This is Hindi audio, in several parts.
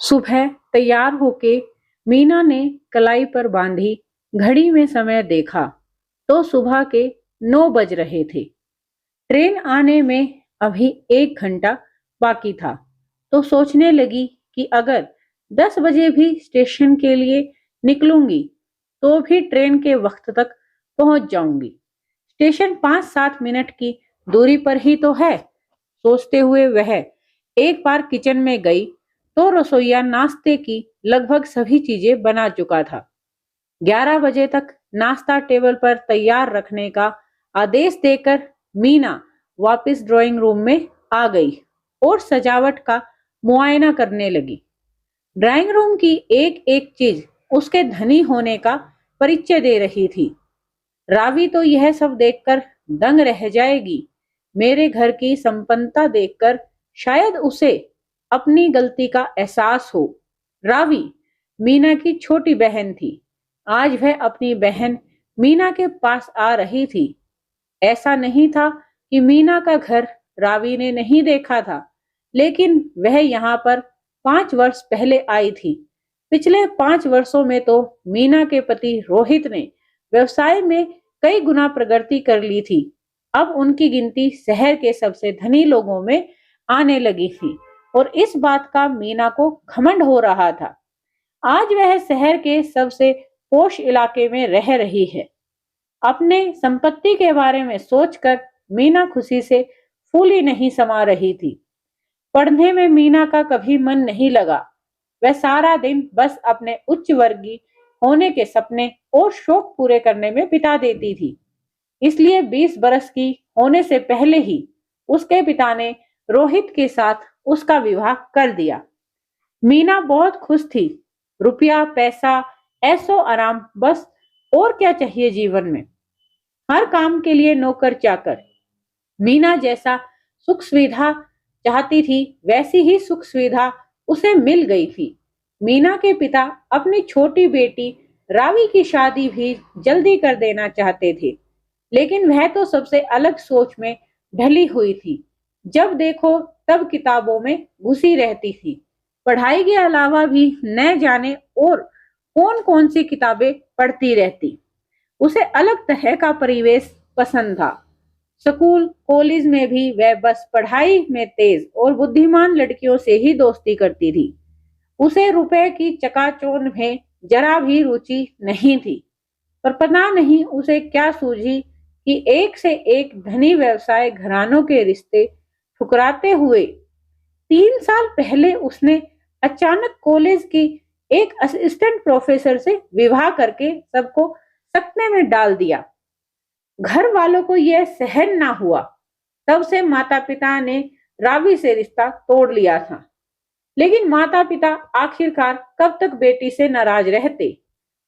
सुबह तैयार होके मीना ने कलाई पर बांधी घड़ी में समय देखा तो सुबह के 9 बज रहे थे। ट्रेन आने में अभी 1 घंटा बाकी था। तो सोचने लगी कि अगर 10 बजे भी स्टेशन के लिए निकलूंगी तो भी ट्रेन के वक्त तक पहुंच जाऊंगी। स्टेशन 5-7 मिनट की दूरी पर ही तो है। सोचते हुए वह एक बार किचन में गई तो रसोइया नाश्ते की लगभग सभी चीजें बना चुका था। 11 बजे तक नाश्ता टेबल पर तैयार रखने का आदेश देकर मीना वापस ड्राइंग रूम में आ गई और सजावट का मुआयना करने लगी। ड्राइंग रूम की एक एक चीज उसके धनी होने का परिचय दे रही थी। रावी तो यह सब देखकर दंग रह जाएगी। मेरे घर की संपन्नता देखकर शायद उसे अपनी गलती का एहसास हो। रावी मीना की छोटी बहन थी। आज वह अपनी बहन मीना के पास आ रही थी। ऐसा नहीं था कि मीना का घर रावी ने नहीं देखा था, लेकिन वह यहाँ पर 5 वर्ष पहले आई थी। पिछले 5 वर्षों में तो मीना के पति रोहित ने व्यवसाय में कई गुना प्रगति कर ली थी। अब उनकी गिनती शहर के सबसे धनी लोगों में आने लगी थी और इस बात का मीना को घमंड हो रहा था। आज वह शहर के सबसे पोश इलाके में रह रही है। अपने संपत्ति के बारे में सोचकर मीना खुशी से फूली नहीं समा रही थी। पढ़ने में मीना का कभी मन नहीं लगा। वह सारा दिन बस अपने उच्च वर्गीय होने के सपने और शौक पूरे करने में बिता देती थी। इसलिए 20 बरस की होने से पहले ही उसके पिता ने रोहित के साथ उसका विवाह कर दिया। मीना बहुत खुश थी। रुपया पैसा ऐसो आराम, बस और क्या चाहिए जीवन में। हर काम के लिए नौकर चाकर। मीना जैसा सुख सुविधा चाहती थी वैसी ही सुख सुविधा उसे मिल गई थी। मीना के पिता अपनी छोटी बेटी रावी की शादी भी जल्दी कर देना चाहते थे, लेकिन वह तो सबसे अलग सोच में ढली हुई थी। जब देखो तब किताबों में घुसी रहती थी। पढ़ाई के अलावा भी न जाने और कौन कौन सी किताबें पढ़ती रहती। उसे अलग तरह का परिवेश पसंद था। स्कूल कॉलेज में भी वह बस पढ़ाई में तेज और बुद्धिमान लड़कियों से ही दोस्ती करती थी। उसे रुपए की चकाचौंध में जरा भी रुचि नहीं थी। पर पता नहीं उसे क्या सूझी कि एक से एक धनी व्यवसाय घरानों के रिश्ते ठुकराते हुए 3 साल पहले उसने अचानक कॉलेज की एक असिस्टेंट प्रोफेसर से विवाह करके सबको सपने में डाल दिया। घर वालों को यह सहन ना हुआ। तब से माता पिता ने रावी से रिश्ता तोड़ लिया था। लेकिन माता पिता आखिरकार कब तक बेटी से नाराज रहते।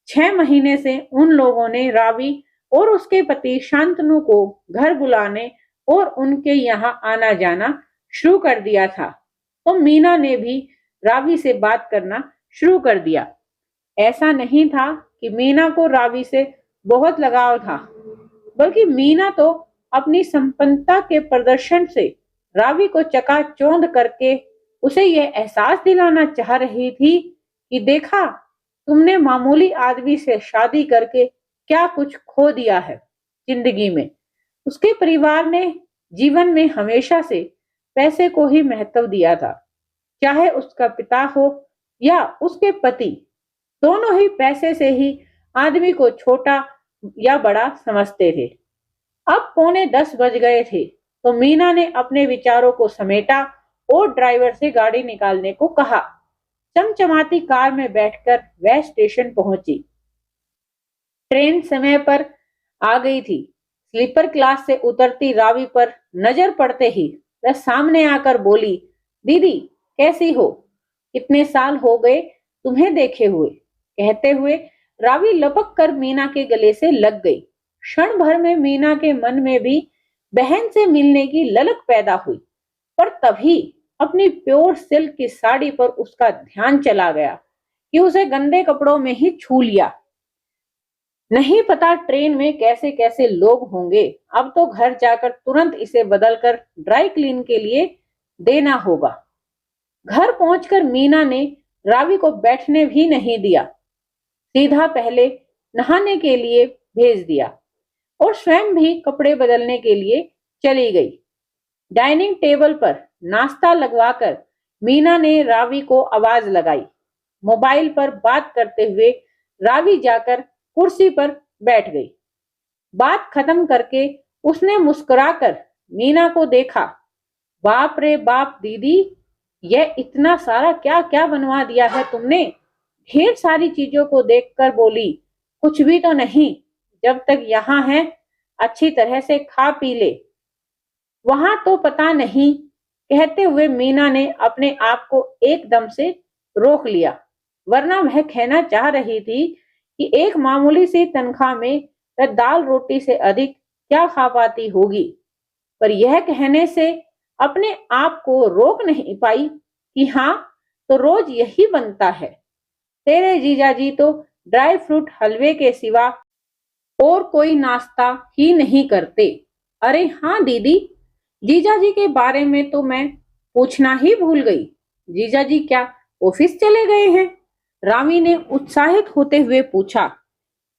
6 महीने से उन लोगों ने रावी और उसके पति शांतनु को घर बुलाने और उनके यहाँ आना जाना शुरू कर दिया था। तो मीना ने भी रावी से बात करना शुरू कर दिया। ऐसा नहीं था कि मीना को रावी से बहुत लगाव था, बल्कि मीना तो अपनी संपन्नता के प्रदर्शन से रावी को चकाचौंध करके उसे यह एहसास दिलाना चाह रही थी कि देखा, तुमने मामूली आदमी से शादी करके क्या कुछ खो दिया है जिंदगी में। उसके परिवार ने जीवन में हमेशा से पैसे को ही महत्व दिया था। चाहे उसका पिता हो या उसके पति, दोनों ही पैसे से ही आदमी को छोटा या बड़ा समझते थे। अब 9:45 बज गए थे तो मीना ने अपने विचारों को समेटा और ड्राइवर से गाड़ी निकालने को कहा। चमचमाती कार में बैठकर वह स्टेशन पहुंची। ट्रेन समय पर आ गई थी। स्लीपर क्लास से उतरती रावी पर नजर पड़ते ही वह सामने आकर बोली, दीदी कैसी हो? कितने साल हो गए तुम्हें देखे हुए। कहते हुए रावी लपक कर मीना के गले से लग गई। क्षण भर में मीना के मन में भी बहन से मिलने की ललक पैदा हुई, पर तभी अपनी प्योर सिल्क की साड़ी पर उसका ध्यान चला गया कि उसे गंदे कपड़ों में ही छू लिया। नहीं पता ट्रेन में कैसे कैसे लोग होंगे। अब तो घर जाकर तुरंत इसे बदलकर ड्राई क्लीन के लिए देना होगा। घर पहुंचकर मीना ने रावी को बैठने भी नहीं दिया, सीधा पहले नहाने के लिए भेज दिया और स्वयं भी कपड़े बदलने के लिए चली गई। डाइनिंग टेबल पर नाश्ता लगवाकर मीना ने रावी को आवाज लगाई। मोबाइल पर बात करते हुए रावी जाकर कुर्सी पर बैठ गई। बात खत्म करके उसने मुस्कुराकर मीना को देखा। बाप रे बाप दीदी, यह इतना सारा क्या क्या बनवा दिया है तुमने। ढेर सारी चीजों को देखकर बोली, कुछ भी तो नहीं, जब तक यहाँ है अच्छी तरह से खा पी ले। वहां तो पता नहीं, कहते हुए मीना ने अपने आप को एकदम से रोक लिया, वरना वह कहना चाह रही थी कि एक मामूली सी तनख्वाह में वह दाल रोटी से अधिक क्या खा पाती होगी। पर यह कहने से अपने आप को रोक नहीं पाई कि हाँ, तो रोज यही बनता है। तेरे जीजाजी तो ड्राई फ्रूट हलवे के सिवा और कोई नाश्ता ही नहीं करते। अरे हाँ दीदी, जीजाजी के बारे में तो मैं पूछना ही भूल गई। जीजाजी क्या ऑफिस चले गए हैं? रावी ने उत्साहित होते हुए पूछा।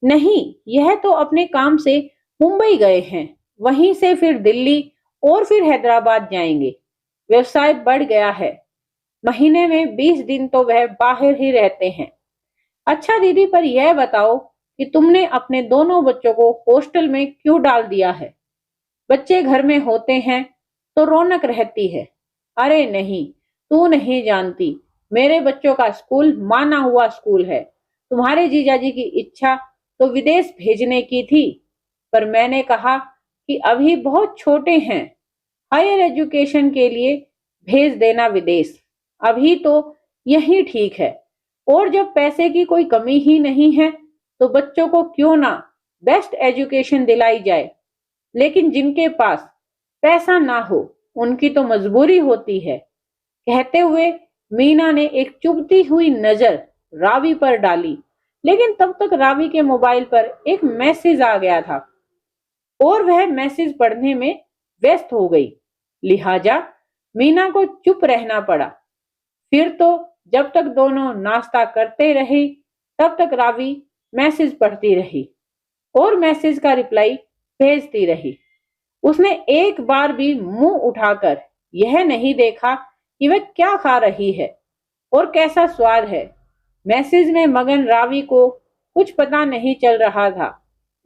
नहीं, यह तो अपने काम से मुंबई गए हैं, वहीं से फिर दिल्ली और फिर हैदराबाद जाएंगे। व्यवसाय बढ़ गया है, महीने में 20 दिन तो वह बाहर ही रहते हैं। अच्छा दीदी, पर यह बताओ कि तुमने अपने दोनों बच्चों को हॉस्टल में क्यों डाल दिया है? बच्चे घर में होते हैं तो रौनक रहती है। अरे नहीं, तू नहीं जानती, मेरे बच्चों का स्कूल माना हुआ स्कूल है। तुम्हारे जीजाजी की इच्छा तो विदेश भेजने की थी, पर मैंने कहा कि अभी बहुत छोटे हैं, हायर एजुकेशन के लिए भेज देना विदेश, अभी तो यही ठीक है। और जब पैसे की कोई कमी ही नहीं है तो बच्चों को क्यों ना बेस्ट एजुकेशन दिलाई जाए। लेकिन जिनके पास पैसा ना हो उनकी तो मजबूरी होती है। कहते हुए मीना ने एक चुभती हुई नजर रावी पर डाली, लेकिन तब तक रावी के मोबाइल पर एक मैसेज आ गया था और वह मैसेज पढ़ने में व्यस्त हो गई। लिहाजा मीना को चुप रहना पड़ा। फिर तो जब तक दोनों नाश्ता करते रहे तब तक रावी मैसेज पढ़ती रही और मैसेज का रिप्लाई भेजती रही। उसने एक बार भी मुंह उठाकर यह नहीं देखा कि वह क्या खा रही है और कैसा स्वाद है। मैसेज में मगन रावी को कुछ पता नहीं चल रहा था।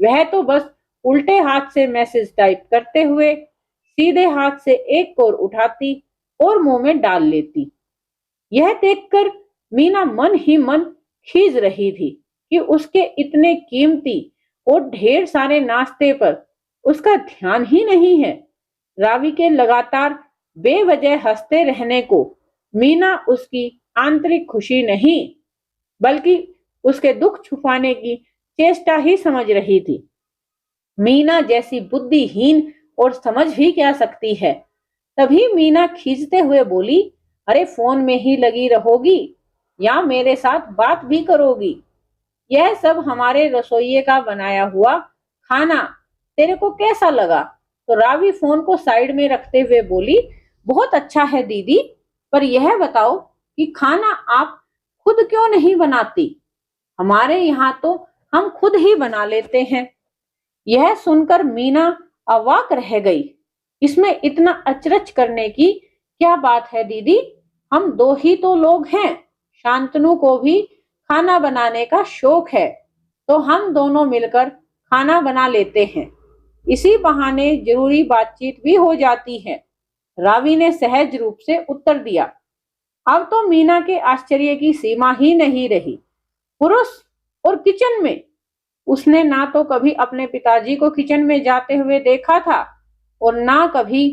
वह तो बस उल्टे हाथ से मैसेज टाइप करते हुए सीधे हाथ से एक कोर उठाती और मुंह में डाल लेती। यह देखकर मीना मन ही मन खीज रही थी कि उसके इतने कीमती और ढेर सारे नाश्ते पर उसका ध्यान ही नहीं है। रावी के लगातार बेवजह हंसते रहने को मीना उसकी आंतरिक खुशी नहीं बल्कि उसके दुख छुपाने की चेष्टा ही समझ रही थी। मीना जैसी बुद्धिहीन और समझ भी क्या सकती है। तभी मीना खींचते हुए बोली, अरे फोन में ही लगी रहोगी या मेरे साथ बात भी करोगी? यह सब हमारे रसोइये का बनाया हुआ खाना तेरे को कैसा लगा? तो रावी फोन को साइड में रखते हुए बोली, बहुत अच्छा है दीदी, पर यह बताओ कि खाना आप खुद क्यों नहीं बनाती? हमारे यहाँ तो हम खुद ही बना लेते हैं। यह सुनकर मीना अवाक रह गई। इसमें इतना अचरज करने की क्या बात है दीदी? हम दो ही तो लोग हैं। शांतनु को भी खाना बनाने का शौक है, तो हम दोनों मिलकर खाना बना लेते हैं। इसी बहाने जरूरी बातचीत भी हो जाती है। रावी ने सहज रूप से उत्तर दिया। अब तो मीना के आश्चर्य की सीमा ही नहीं रही। पुरुष और किचन में? उसने ना तो कभी अपने पिताजी को किचन में जाते हुए देखा था और ना कभी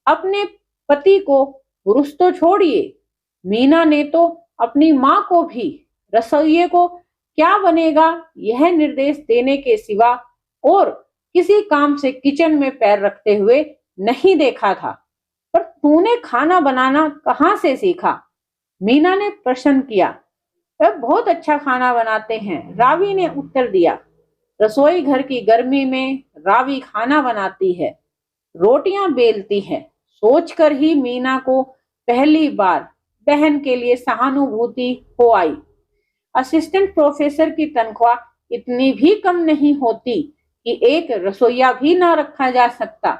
अपने पति को। पुरुष तो छोड़िए, मीना ने तो अपनी माँ को भी रसोइये को क्या बनेगा यह निर्देश देने के सिवा और किसी काम से किचन में पैर रखते हुए नहीं देखा था। पर तूने खाना बनाना कहाँ से सीखा? मीना ने प्रश्न किया। वह बहुत अच्छा खाना बनाते हैं, रावी ने उत्तर दिया। रसोई घर की गर्मी में रावी खाना बनाती है, रोटियां बेलती है। सोचकर ही मीना को पहली बार बहन के लिए सहानुभूति हो आई। असिस्टेंट प्रोफेसर की तनख्वाह इतनी भी कम नहीं होती कि एक रसोइया भी ना रखा जा सकता।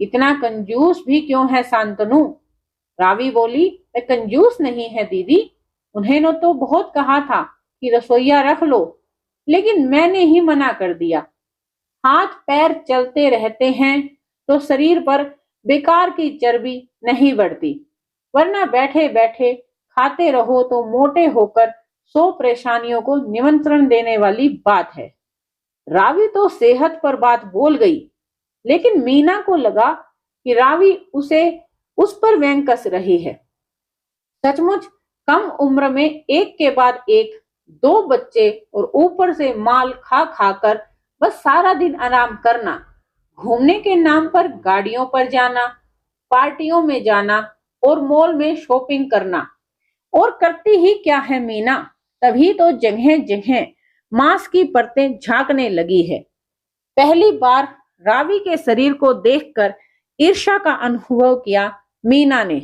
इतना कंजूस भी क्यों है शांतनु? रावी बोली, मैं कंजूस नहीं है दीदी, उन्होंने तो बहुत कहा था कि रसोइया रख लो, लेकिन मैंने ही मना कर दिया। हाथ पैर चलते रहते हैं तो शरीर पर बेकार की चर्बी नहीं बढ़ती, वरना बैठे बैठे खाते रहो तो मोटे होकर 100 परेशानियों को निमंत्रण देने वाली बात है। रावी तो सेहत पर बात बोल गई, लेकिन मीना को लगा कि रावी उसे उस पर व्यंग कस रही है। सचमुच कम उम्र में एक के बाद एक 2 बच्चे और ऊपर से माल खा खाकर बस सारा दिन आराम करना, घूमने के नाम पर गाड़ियों पर जाना, पार्टियों में जाना और मॉल में शॉपिंग करना। और करती ही क्या है मीना, तभी तो जगह जगह मांस की परतें झांकने लगी है। पहली बार रावी के शरीर को देखकर ईर्ष्या का अनुभव किया मीना ने।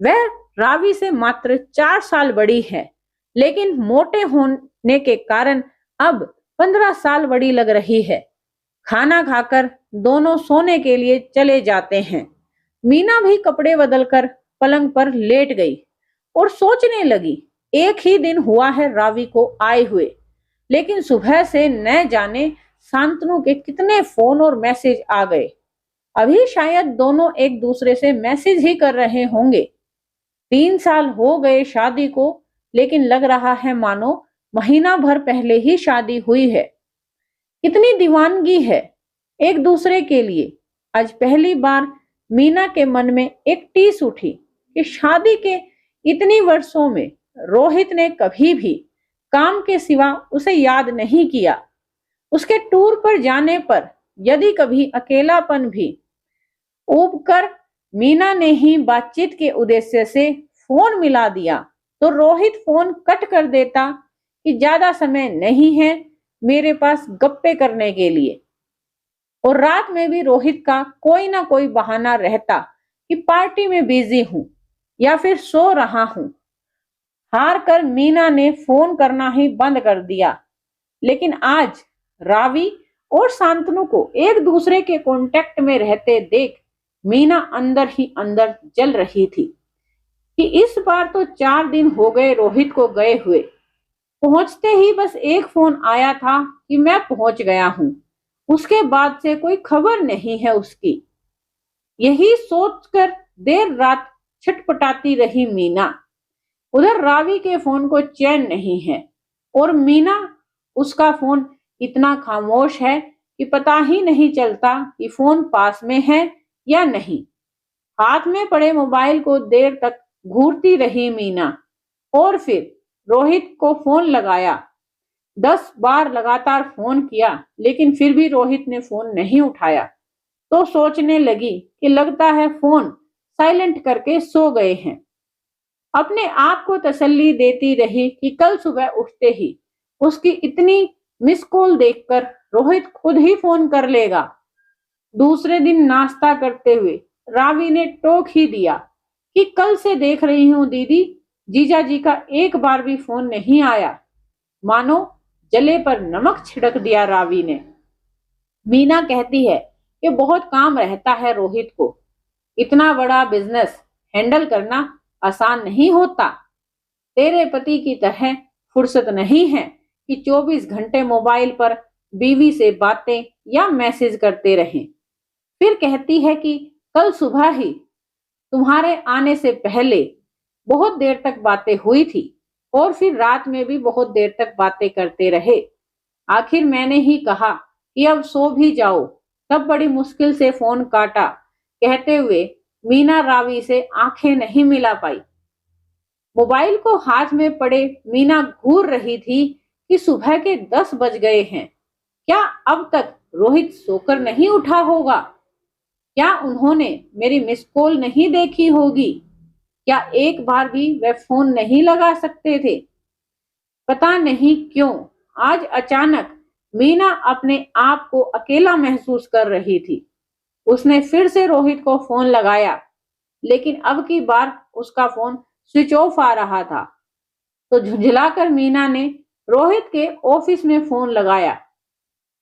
वह रावी से मात्र 4 साल बड़ी है, लेकिन मोटे होने के कारण अब 15 साल बड़ी लग रही है। खाना खाकर दोनों सोने के लिए चले जाते हैं। मीना भी कपड़े बदलकर पलंग पर लेट गई और सोचने लगी, एक ही दिन हुआ है रावी को आए हुए, लेकिन सुबह से न जाने शांतनु के कितने फोन और मैसेज आ गए। अभी शायद दोनों एक दूसरे से मैसेज ही कर रहे होंगे। 3 साल हो गए शादी को, लेकिन लग रहा है मानो महीना भर पहले ही शादी हुई है। कितनी दीवानगी है एक दूसरे के लिए। आज पहली बार मीना के मन में एक टीस उठी कि शादी के इतनी वर्षों में रोहित ने कभी भी काम के सिवा उसे याद नहीं किया। उसके टूर पर जाने पर यदि कभी अकेलापन भी ऊब कर मीना ने ही बातचीत के उद्देश्य से फोन मिला दिया तो रोहित फोन कट कर देता कि ज्यादा समय नहीं है मेरे पास गप्पे करने के लिए। और रात में भी रोहित का कोई ना कोई बहाना रहता कि पार्टी में बिजी हूं या फिर सो रहा हूं। हार कर मीना ने फोन करना ही बंद कर दिया। लेकिन आज रावी और शांतनु को एक दूसरे के कांटेक्ट में रहते देख मीना अंदर ही अंदर जल रही थी कि इस बार तो 4 दिन हो गए रोहित को गए हुए। पहुंचते ही बस एक फोन आया था कि मैं पहुंच गया हूं, उसके बाद से कोई खबर नहीं है उसकी। यही सोचकर देर रात छटपटाती रही मीना। उधर रावी के फोन को चैन नहीं है और मीना उसका फोन इतना खामोश है कि पता ही नहीं चलता कि फोन पास में है या नहीं। हाथ में पड़े मोबाइल को देर तक घूरती रही मीना और फिर रोहित को फोन लगाया। 10 बार लगातार फोन किया, लेकिन फिर भी रोहित ने फोन नहीं उठाया। तो सोचने लगी कि लगता है फोन साइलेंट करके सो गए हैं। अपने आप को तसल्ली देती रही कि कल सुबह उठते ही उसकी इतनी मिस कॉल देखकर रोहित खुद ही फोन कर लेगा। दूसरे दिन नाश्ता करते हुए रावी ने टोक ही दिया कि कल से देख रही हूं दीदी, जीजा जी का एक बार भी फोन नहीं आया। मानो जले पर नमक छिड़क दिया रावी ने। मीना कहती है कि बहुत काम रहता है रोहित को, इतना बड़ा बिजनेस हैंडल करना आसान नहीं होता। तेरे पति की तरह फुर्सत नहीं है कि 24 घंटे मोबाइल पर बीवी से बातें या मैसेज करते रहें। फिर कहती है कि कल सुबह ही तुम्हारे आने से पहले बहुत देर तक बातें हुई थी और फिर रात में भी बहुत देर तक बातें करते रहे। आखिर मैंने ही कहा कि अब सो भी जाओ, तब बड़ी मुश्किल से फोन काटा। कहते हुए मीना रावी से आंखें नहीं मिला पाई। मोबाइल को हाथ में पड़े मीना घूर रही थी कि सुबह के 10 बज गए हैं। क्या अब तक रोहित सोकर नहीं उठा होगा? क्या उन्होंने मेरी मिस कॉल नहीं देखी होगी? क्या एक बार भी वे फोन नहीं लगा सकते थे? पता नहीं क्यों आज अचानक मीना अपने आप को अकेला महसूस कर रही थी। उसने फिर से रोहित को फोन लगाया, लेकिन अब की बार उसका फोन स्विच ऑफ आ रहा था। तो झुंझलाकर मीना ने रोहित के ऑफिस में फोन लगाया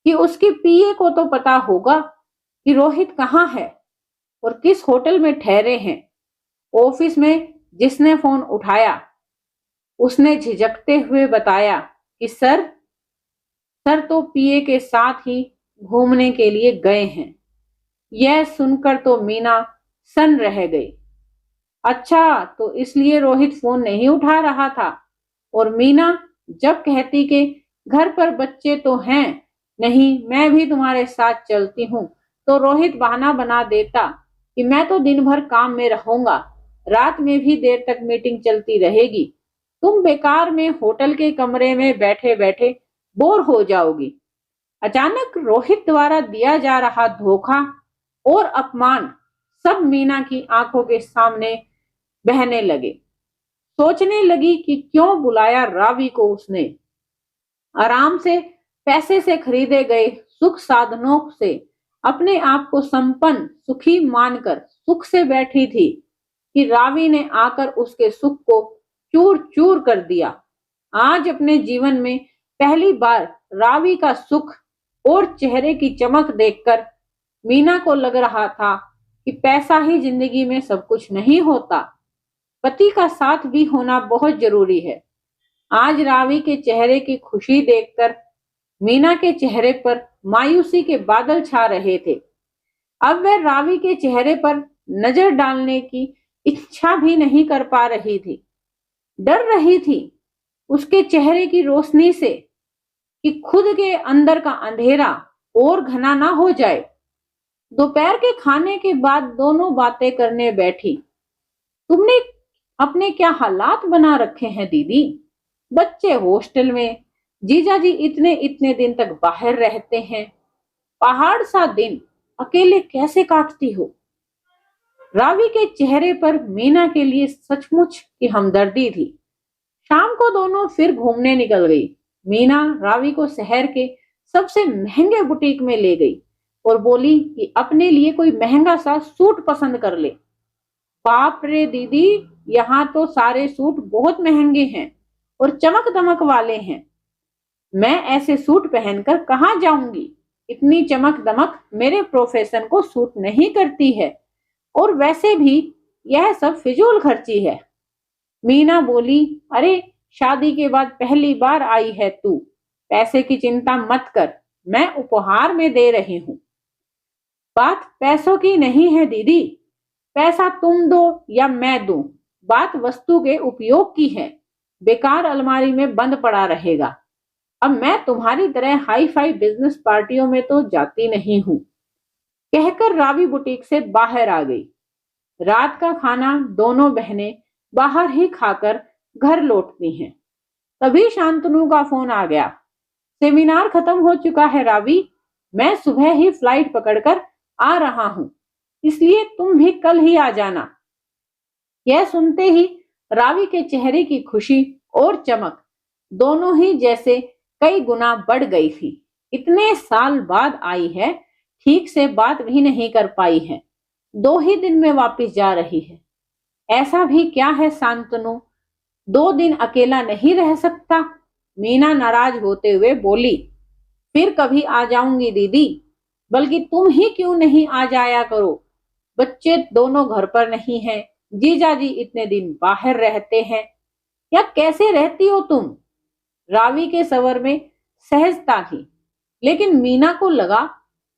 कि उसकी पीए को तो पता होगा कि रोहित कहाँ है और किस होटल में ठहरे हैं। ऑफिस में जिसने फोन उठाया उसने झिझकते हुए बताया कि सर तो पीए के साथ ही घूमने के लिए गए हैं। यह सुनकर तो मीना सन रह गई। अच्छा, तो इसलिए रोहित फोन नहीं उठा रहा था। और मीना जब कहती कि घर पर बच्चे तो हैं, नहीं मैं भी तुम्हारे साथ चलती हूँ, तो रोहित बहाना बना देता कि मैं तो दिन भर काम में रहूंगा, रात में भी देर तक मीटिंग चलती रहेगी, तुम बेकार में होटल के कमरे में बैठे बैठे बोर हो जाओगी। अचानक रोहित द्वारा दिया जा रहा धोखा और अपमान सब मीना की आंखों के सामने बहने लगे। सोचने लगी कि क्यों बुलाया रावी को उसने। आराम से पैसे से खरीदे गए सुख साधनों से अपने आप को संपन्न सुखी मानकर सुख से बैठी थी कि रावी ने आकर उसके सुख को चूर चूर कर दिया। आज अपने जीवन में पहली बार रावी का सुख और चेहरे की चमक देखकर मीना को लग रहा था कि पैसा ही जिंदगी में सब कुछ नहीं होता, पति का साथ भी होना बहुत जरूरी है। आज रावी के चेहरे की खुशी देखकर मीना के चेहरे पर मायूसी के बादल छा रहे थे। अब वह रावी के चेहरे पर नजर डालने की इच्छा भी नहीं कर पा रही थी। डर रही थी उसके चेहरे की रोशनी से कि खुद के अंदर का अंधेरा और घना ना हो जाए। दोपहर के खाने के बाद दोनों बातें करने बैठी। तुमने अपने क्या हालात बना रखे हैं दीदी, बच्चे हॉस्टल में, जीजाजी इतने इतने दिन तक बाहर रहते हैं, पहाड़ सा दिन अकेले कैसे काटती हो। रावी के चेहरे पर मीना के लिए सचमुच की हमदर्दी थी। शाम को दोनों फिर घूमने निकल गई। मीना रावी को शहर के सबसे महंगे बुटीक में ले गई और बोली कि अपने लिए कोई महंगा सा सूट पसंद कर ले। बाप रे दीदी, यहाँ तो सारे सूट बहुत महंगे हैं और चमक दमक वाले हैं। मैं ऐसे सूट पहनकर कहाँ जाऊंगी, इतनी चमक दमक मेरे प्रोफेशन को सूट नहीं करती है, और वैसे भी यह सब फिजूल खर्ची है। मीना बोली, अरे शादी के बाद पहली बार आई है तू, पैसे की चिंता मत कर, मैं उपहार में दे रही हूँ। बात पैसों की नहीं है दीदी, पैसा तुम दो या मैं दूं, बात वस्तु के उपयोग की है। बेकार अलमारी में बंद पड़ा रहेगा। अब मैं तुम्हारी तरह हाई फाई बिजनेस पार्टियों में तो जाती नहीं हूँ। कहकर रावी बुटीक से बाहर आ गई। रात का खाना दोनों बहनें बाहर ही खाकर घर लौटती हैं। तभी शांतनु का फोन आ गया। सेमिनार खत्म हो चुका है रावी, मैं सुबह ही फ्लाइट पकड़कर आ रहा हूँ, इसलिए तुम भी कल ही आ जाना। यह सुनते ही रावी के चेहरे की खुशी और चमक दोनों ही जैसे कई गुना बढ़ गई थी। इतने साल बाद आई है, ठीक से बात भी नहीं कर पाई है, 2 ही दिन में वापस जा रही है। ऐसा भी क्या है शांतनु, 2 दिन अकेला नहीं रह सकता। मीना नाराज होते हुए बोली, फिर कभी आ जाऊंगी दीदी, बल्कि तुम ही क्यों नहीं आ जाया करो। बच्चे दोनों घर पर नहीं हैं, जीजाजी इतने दिन बाहर रहते हैं, या कैसे रहती हो तुम। रावी के स्वर में सहजता थी, लेकिन मीना को लगा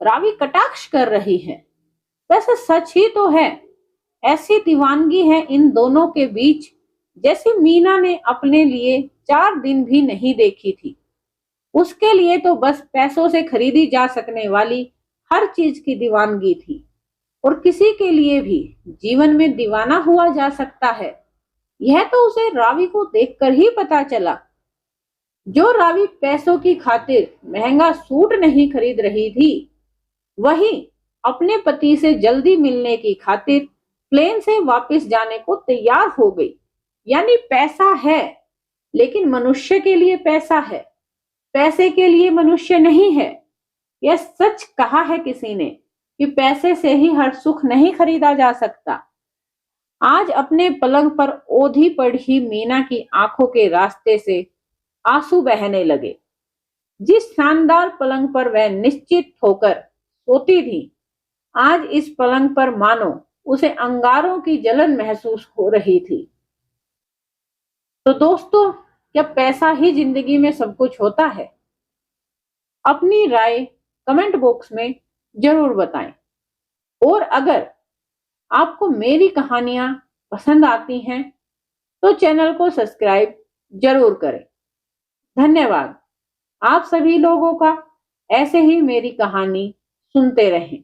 रावी कटाक्ष कर रही है। वैसे सच ही तो है, ऐसी दीवानगी है इन दोनों के बीच जैसी मीना ने अपने लिए 4 दिन भी नहीं देखी थी। उसके लिए तो बस पैसों से खरीदी जा सकने वाली हर चीज की दीवानगी थी, और किसी के लिए भी जीवन में दीवाना हुआ जा सकता है, यह तो उसे रावी को देखकर ही पता चला। जो रावी पैसों की खातिर महंगा सूट नहीं खरीद रही थी, वही अपने पति से जल्दी मिलने की खातिर प्लेन से वापस जाने को तैयार हो गई। यानी पैसा है, लेकिन मनुष्य के लिए पैसा है, पैसे के लिए मनुष्य नहीं है। यह सच कहा है किसी ने कि पैसे से ही हर सुख नहीं खरीदा जा सकता। आज अपने पलंग पर ओधी पड़ी मीना की आंखों के रास्ते से आंसू बहने लगे। जिस शानदार पलंग पर वह निश्चित होकर सोती थी, आज इस पलंग पर मानो उसे अंगारों की जलन महसूस हो रही थी। तो दोस्तों, क्या पैसा ही जिंदगी में सब कुछ होता है? अपनी राय कमेंट बॉक्स में जरूर बताएं। और अगर आपको मेरी कहानियां पसंद आती हैं तो चैनल को सब्सक्राइब जरूर करें। धन्यवाद। आप सभी लोगों का ऐसे ही मेरी कहानी सुनते रहें।